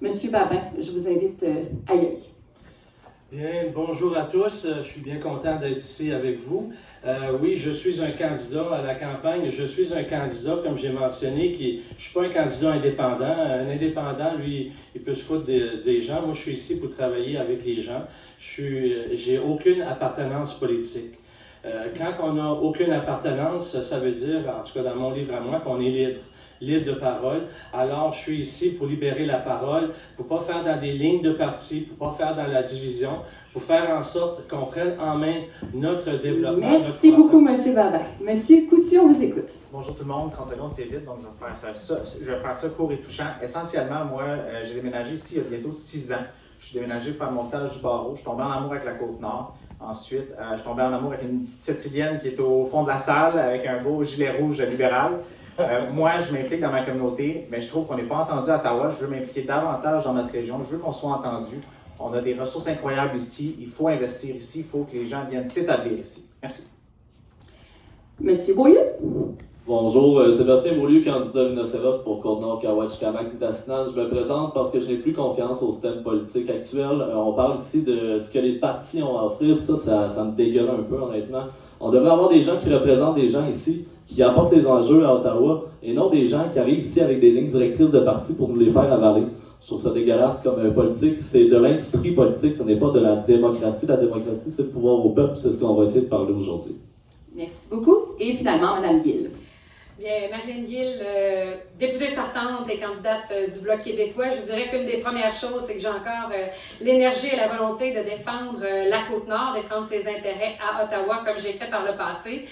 Monsieur Babin, je vous invite à y aller. Bien, bonjour à tous. Je suis bien content d'être ici avec vous. Oui, je suis un candidat à la campagne. Je suis un candidat, comme j'ai mentionné, je ne suis pas un candidat indépendant. Un indépendant, lui, il peut se foutre des gens. Moi, je suis ici pour travailler avec les gens. J'ai aucune appartenance politique. Quand on n'a aucune appartenance, ça veut dire, en tout cas dans mon livre à moi, qu'on est libre. Libre de parole. Alors, je suis ici pour libérer la parole, pour ne pas faire dans des lignes de parti, pour ne pas faire dans la division, pour faire en sorte qu'on prenne en main notre développement. Merci beaucoup, M. Babin. M. Coutu, on vous écoute. Bonjour tout le monde, 30 secondes, c'est vite, donc je vais faire ça court et touchant. Essentiellement, moi, j'ai déménagé ici il y a bientôt 6 ans. Je suis déménagé pour faire mon stage du barreau. Je suis tombé en amour avec la Côte-Nord. Ensuite, je suis tombé en amour avec une petite Sicilienne qui est au fond de la salle avec un beau gilet rouge libéral. Moi, je m'implique dans ma communauté, mais je trouve qu'on n'est pas entendu à Ottawa. Je veux m'impliquer davantage dans notre région. Je veux qu'on soit entendu. On a des ressources incroyables ici. Il faut investir ici. Il faut que les gens viennent s'établir ici. Merci. Monsieur Beaulieu. Bonjour, Sébastien Beaulieu, candidat rhinocéros pour Côte-Nord, Kaouatchikamak-Nitassinan. Je me présente parce que je n'ai plus confiance au système politique actuel. On parle ici de ce que les partis ont à offrir, puis ça me dégueule un peu, honnêtement. On devrait avoir des gens qui représentent des gens ici, qui apportent les enjeux à Ottawa, et non des gens qui arrivent ici avec des lignes directrices de parti pour nous les faire avaler. Je trouve ça dégueulasse comme politique. C'est de l'industrie politique, ce n'est pas de la démocratie. La démocratie, c'est le pouvoir au peuple, c'est ce qu'on va essayer de parler aujourd'hui. Merci beaucoup. Et finalement, Mme Gill. Bien, Marianne Gill, députée sortante et candidate du Bloc québécois, je vous dirais qu'une des premières choses, c'est que j'ai encore l'énergie et la volonté de défendre la Côte-Nord, défendre ses intérêts à Ottawa, comme j'ai fait par le passé.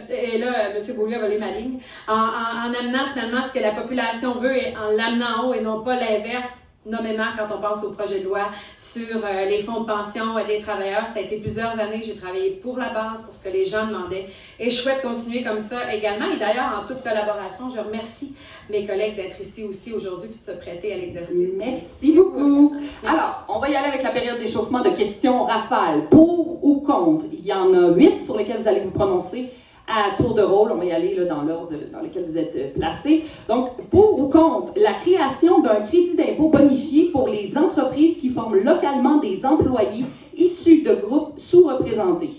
Et là, M. Beaulieu a volé ma ligne. En amenant finalement ce que la population veut et en l'amenant en haut et non pas l'inverse, nommément quand on pense au projet de loi sur les fonds de pension des travailleurs. Ça a été plusieurs années que j'ai travaillé pour la base, pour ce que les gens demandaient. Et je souhaite continuer comme ça également. Et d'ailleurs, en toute collaboration, je remercie mes collègues d'être ici aussi aujourd'hui et de se prêter à l'exercice. Merci beaucoup. Alors, on va y aller avec la période d'échauffement de questions rafales. Pour ou contre? Il y en a 8 sur lesquelles vous allez vous prononcer à tour de rôle. On va y aller là, dans l'ordre dans lequel vous êtes placés. Donc, pour ou contre la création d'un crédit d'impôt bonifié pour les entreprises qui forment localement des employés issus de groupes sous-représentés?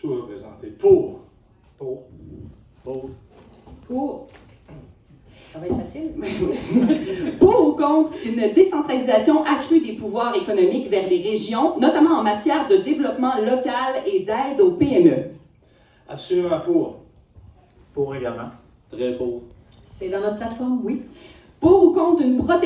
Sous-représentés. Pour. Pour. Ça va être facile. Pour ou contre une décentralisation accrue des pouvoirs économiques vers les régions, notamment en matière de développement local et d'aide aux PME? Absolument pour. Pour également. Très pour. C'est dans notre plateforme, oui. Pour ou contre une protection